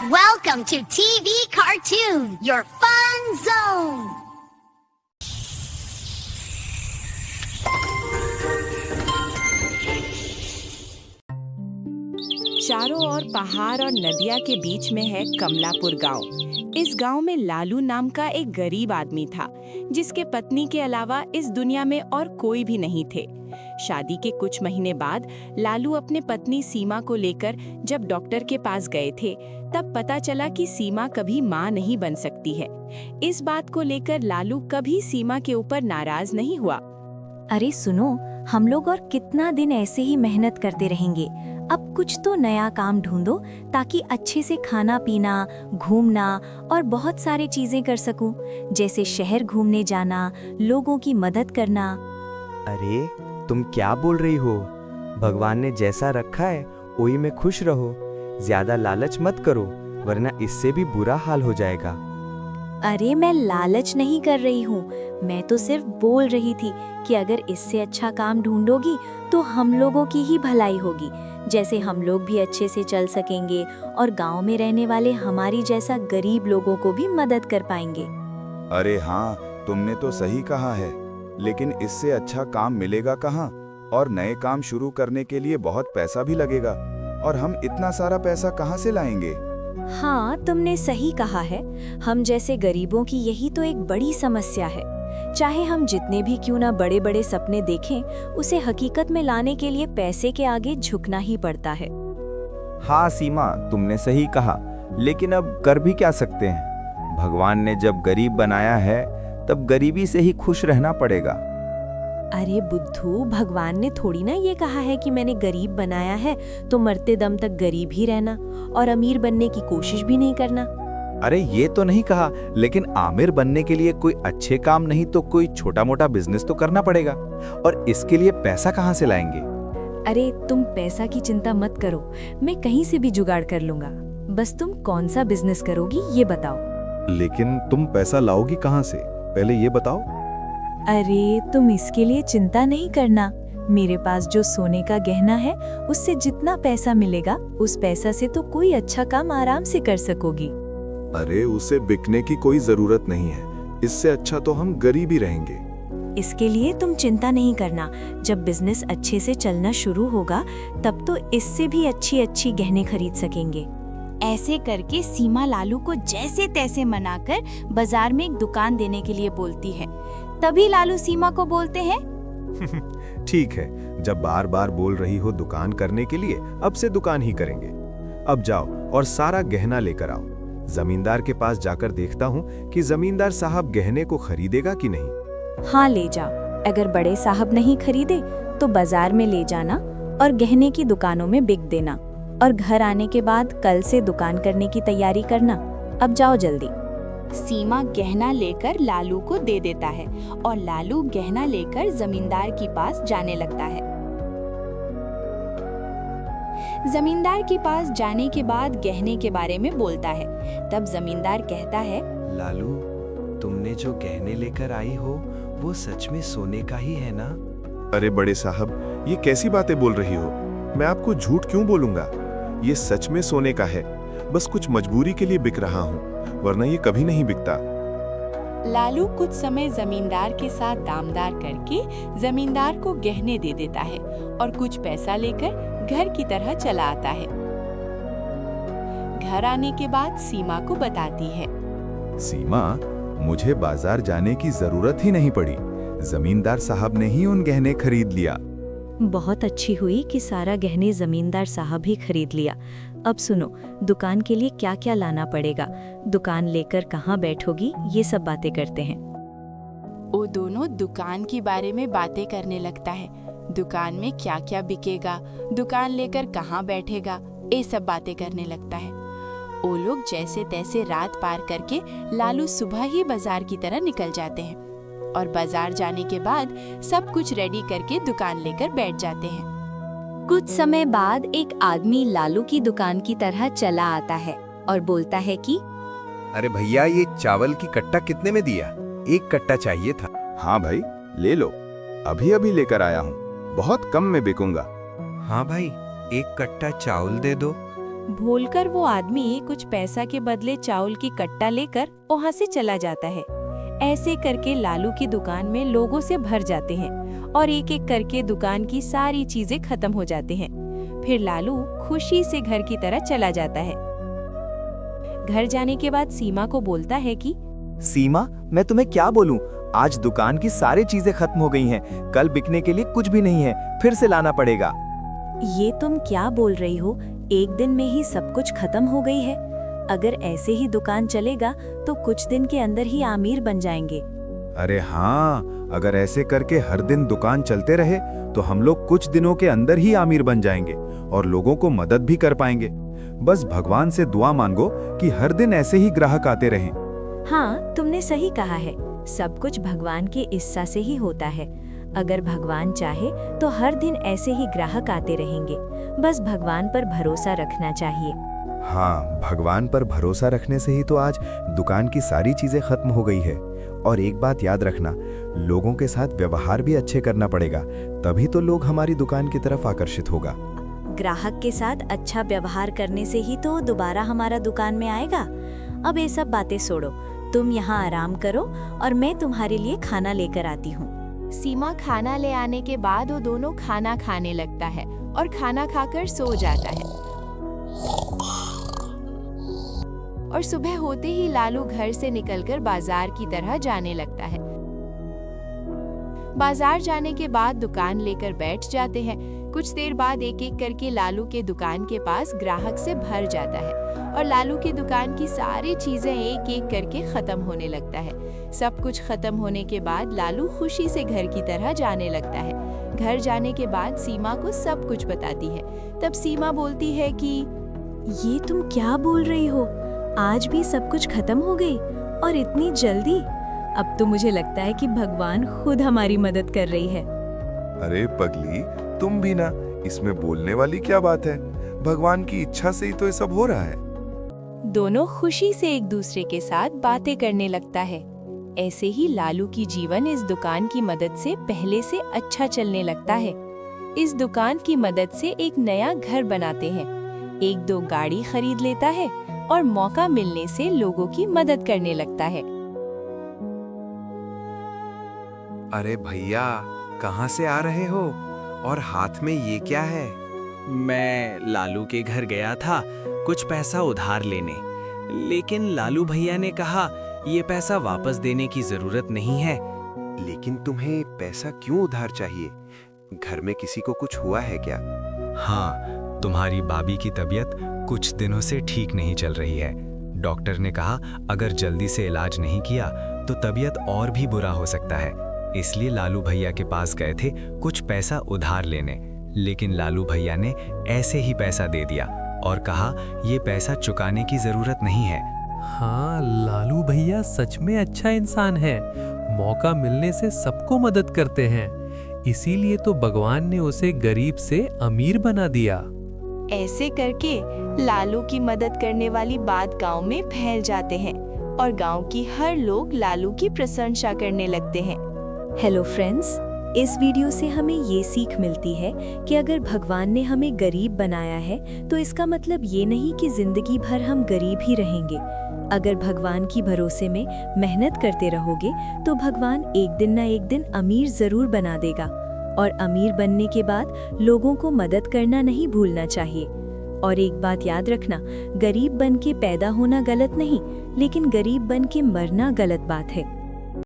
Welcome to TV Cartoon, your fun zone. चारों ओर पहाड़ और नदियाँ के बीच में है कमलापुर गांव। इस गांव में लालू नाम का एक गरीब आदमी था, जिसके पत्नी के अलावा इस दुनिया में और कोई भी नहीं थे। शादी के कुछ महीने बाद लालू अपने पत्नी सीमा को लेकर जब डॉक्टर के पास गए थे, तब पता चला कि सीमा कभी मां नहीं बन सकती है। इस बात को लेकर लालू कभी सीमा के ऊपर नाराज नहीं हुआ। अरे सुनो, हम लोग और कितना दिन ऐसे ही मेहनत करते रहेंगे। अब कुछ तो नया काम ढूंढो ताकि अच्छे से खाना पीना, घूमना और बहुत सारे चीजें कर सकूं, जैसे शहर घूमने जाना, लोगों की मदद करना। अरे तुम क्या बोल रही हो? भगवान ने जैसा रखा है वही में खुश रहो। ज्यादा लालच मत करो, वरना इससे भी बुरा हाल हो जाएगा। अरे मैं लालच नहीं कर रही हूँ, मैं तो सिर्फ बोल रही थी कि अगर इससे अच्छा काम ढूंढोगी तो हम लोगों की ही भलाई होगी, जैसे हम लोग भी अच्छे से चल सकेंगे और गांव में रहने वाले हमारी जैसा गरीब लोगों को भी मदद कर पाएंगे। अरे हाँ, तुमने तो सही कहा है, लेकिन इससे अच्छा काम मिलेगा कहाँ? और नए काम शुरू करने के लिए बहुत पैसा भी लगेगा, और हम इतना सारा पैसा कहाँ से लाएंगे? हाँ, तुमने सही कहा है। हम जैसे गरीबों की यही तो एक बड़ी समस्या है। चाहे हम जितने भी क्यों ना बड़े बड़े सपने देखें, उसे हकीकत में लाने के लिए पैसे के आगे झुकना ही पड़ता है। हाँ सीमा, तुमने सही कहा, लेकिन अब कर भी क्या सकते हैं? भगवान ने जब गरीब बनाया है तब गरीबी से ही खुश रहना पड़ेगा। अरे बुद्धू, भगवान ने थोड़ी ना ये कहा है कि मैंने गरीब बनाया है तो मरते दम तक गरीब ही रहना और अमीर बनने की कोशिश भी नहीं करना। अरे ये तो नहीं कहा, लेकिन आमिर बनने के लिए कोई अच्छे काम नहीं तो कोई छोटा मोटा बिजनेस तो करना पड़ेगा, और इसके लिए पैसा कहाँ से लाएंगे? अरे तुम पैसा की चिंता मत करो, मैं कहीं से भी जुगाड़ कर लूंगा। बस तुम कौन सा बिजनेस करोगी ये बताओ। लेकिन तुम पैसा लाओगी कहाँ से, पहले ये बताओ। अरे तुम इसके लिए चिंता नहीं करना, मेरे पास जो सोने का गहना है उससे जितना पैसा मिलेगा उस पैसा से तो कोई अच्छा काम आराम से कर सकोगी। अरे उसे बिकने की कोई जरूरत नहीं है, इससे अच्छा तो हम गरीब ही रहेंगे। इसके लिए तुम चिंता नहीं करना, जब बिजनेस अच्छे से चलना शुरू होगा तब तो इससे भी अच्छी अच्छी गहने खरीद सकेंगे। ऐसे करके सीमा लालू को जैसे तैसे मनाकर बाजार में एक दुकान देने के लिए बोलती है। तभी लालू सीमा को बोलते हैं, ठीक है, जब बार बार बोल रही हो दुकान करने के लिए, अब से दुकान ही करेंगे। अब जाओ और सारा गहना लेकर आओ। जमींदार के पास जाकर देखता हूँ कि जमींदार साहब गहने को खरीदेगा कि नहीं। हाँ ले जाओ, अगर बड़े साहब नहीं खरीदे तो बाजार में ले जाना और गहने की दुकानों में बिक देना, और घर आने के बाद कल से दुकान करने की तैयारी करना। अब जाओ जल्दी। सीमा गहना लेकर लालू को दे देता है और लालू गहना लेकर जमींदार के पास जाने लगता है। जमींदार के पास जाने के बाद गहने के बारे में बोलता है। तब जमींदार कहता है, लालू, तुमने जो गहने लेकर आई हो वो सच में सोने का ही है ना? अरे बड़े साहब, ये कैसी बातें बोल रही हो? मैं आपको झूठ क्यों बोलूंगा? ये सच में सोने का है, बस कुछ मजबूरी के लिए बिक रहा हूँ, वरना ये कभी नहीं बिकता। लालू कुछ समय जमींदार के साथ दामदार करके जमींदार को गहने दे देता है और कुछ पैसा लेकर घर की तरह चला आता है। घर आने के बाद सीमा को बताती है, सीमा, मुझे बाजार जाने की जरूरत ही नहीं पड़ी, जमींदार साहब ने ही उन गहने खरीद लिया। बहुत अच्छी हुई कि सारा गहने जमींदार साहब ही खरीद लिया। अब सुनो, दुकान के लिए क्या क्या लाना पड़ेगा, दुकान लेकर कहाँ बैठोगी, ये सब बातें करते हैं। वो दोनों दुकान के बारे में बातें करने लगता है। दुकान में क्या क्या बिकेगा, दुकान लेकर कहाँ बैठेगा, ये सब बातें करने लगता है। वो लोग जैसे तैसे रात पार करके लालू सुबह ही बाजार की तरह निकल जाते हैं, और बाजार जाने के बाद सब कुछ रेडी करके दुकान लेकर बैठ जाते हैं। कुछ समय बाद एक आदमी लालू की दुकान की तरह चला आता है और बोलता है कि अरे भैया, ये चावल की कट्टा कितने में दिया? एक कट्टा चाहिए था। हाँ भाई, ले लो, अभी अभी लेकर आया हूँ, बहुत कम में बिकूंगा। हाँ भाई, एक कट्टा चावल दे दो। भूलकर वो आदमी कुछ पैसा के बदले चावल की कट्टा लेकर वहाँ से चला जाता है। ऐसे करके लालू की दुकान में लोगों से भर जाते हैं और एक एक करके दुकान की सारी चीजें खत्म हो जाते हैं। फिर लालू खुशी से घर की तरह चला जाता है। घर जाने के बाद सीमा को बोलता है कि सीमा, मैं तुम्हें क्या बोलूं, आज दुकान की सारी चीजें खत्म हो गई हैं, कल बिकने के लिए कुछ भी नहीं है, फिर से लाना पड़ेगा। ये तुम क्या बोल रही हो? एक दिन में ही सब कुछ खत्म हो गई है। अगर ऐसे ही दुकान चलेगा तो कुछ दिन के अंदर ही आमिर बन जाएंगे। अरे हाँ, अगर ऐसे करके हर दिन दुकान चलते रहे तो हम लोग कुछ दिनों के अंदर ही आमिर बन जाएंगे और लोगों को मदद भी कर पाएंगे। बस भगवान से दुआ मांगो कि हर दिन ऐसे ही ग्राहक आते रहें। हाँ, तुमने सही कहा है। सब कुछ भगवान की इच्छा से ही होता है। अगर भगवान चाहे तो हर दिन ऐसे ही ग्राहक आते रहेंगे। बस भगवान पर भरोसा रखना चाहिए। हाँ, भगवान पर भरोसा रखने से ही तो आज दुकान की सारी चीजें खत्म हो गई है। और एक बात याद रखना, लोगों के साथ व्यवहार भी अच्छे करना पड़ेगा, तभी तो लोग हमारी दुकान की तरफ आकर्षित होगा। ग्राहक के साथ अच्छा व्यवहार करने से ही तो दोबारा हमारा दुकान में आएगा। अब ये सब बातें छोड़ो, तुम यहाँ आराम करो और मैं तुम्हारे लिए खाना लेकर आती हूँ। सीमा खाना ले आने के बाद वो दोनों खाना खाने लगता है और खाना खाकर सो जाता है। और सुबह होते ही लालू घर से निकलकर बाजार की तरह जाने लगता है। बाजार जाने के बाद दुकान लेकर बैठ जाते हैं। कुछ देर बाद एक एक करके लालू के दुकान के पास ग्राहक से भर जाता है और लालू की दुकान की सारी चीजें एक एक करके खत्म होने लगता है। सब कुछ खत्म होने के बाद लालू खुशी से घर की तरह जाने लगता है। घर जाने के बाद सीमा को सब कुछ बताती है। तब सीमा बोलती है कि ये तुम क्या बोल रही हो? आज भी सब कुछ खत्म हो गई और इतनी जल्दी? अब तो मुझे लगता है कि भगवान खुद हमारी मदद कर रही है। अरे पगली, तुम भी ना, इसमें बोलने वाली क्या बात है? भगवान की इच्छा से ही तो ये सब हो रहा है। दोनों खुशी से एक दूसरे के साथ बातें करने लगता है। ऐसे ही लालू की जीवन इस दुकान की मदद से पहले से अच्छा चलने लगता है। इस दुकान की मदद से एक नया घर बनाते हैं, एक दो गाड़ी खरीद लेता है और मौका मिलने से लोगों की मदद करने लगता है। अरे भैया, कहाँ से आ रहे हो और हाथ में ये क्या है? मैं लालू के घर गया था कुछ पैसा उधार लेने, लेकिन लालू भैया ने कहा ये पैसा वापस देने की जरूरत नहीं है। लेकिन तुम्हें पैसा क्यों उधार चाहिए? घर में किसी को कुछ हुआ है क्या? हाँ, तुम्हारी भाभी की तबीयत कुछ दिनों से ठीक नहीं चल रही है। डॉक्टर ने कहा अगर जल्दी से इलाज नहीं किया तो तबीयत और भी बुरा हो सकता है। इसलिए लालू भैया के पास गए थे कुछ पैसा उधार लेने, लेकिन लालू भैया ने ऐसे ही पैसा दे दिया और कहा ये पैसा चुकाने की जरूरत नहीं है। हाँ, लालू भैया सच में अच्छा इंसान है। मौका मिलने से सबको मदद करते हैं, इसीलिए तो भगवान ने उसे गरीब से अमीर बना दिया। ऐसे करके लालू की मदद करने वाली बात गांव में फैल जाते हैं और गांव की हर लोग लालू की प्रशंसा करने लगते हैं। हेलो फ्रेंड्स, इस वीडियो से हमें ये सीख मिलती है कि अगर भगवान ने हमें गरीब बनाया है तो इसका मतलब ये नहीं कि जिंदगी भर हम गरीब ही रहेंगे। अगर भगवान की भरोसे में मेहनत करते रहोगे तो भगवान एक दिन ना एक दिन अमीर जरूर बना देगा। और अमीर बनने के बाद लोगों को मदद करना नहीं भूलना चाहिए। और एक बात याद रखना, गरीब बन के पैदा होना गलत नहीं, लेकिन गरीब बन के मरना गलत बात है।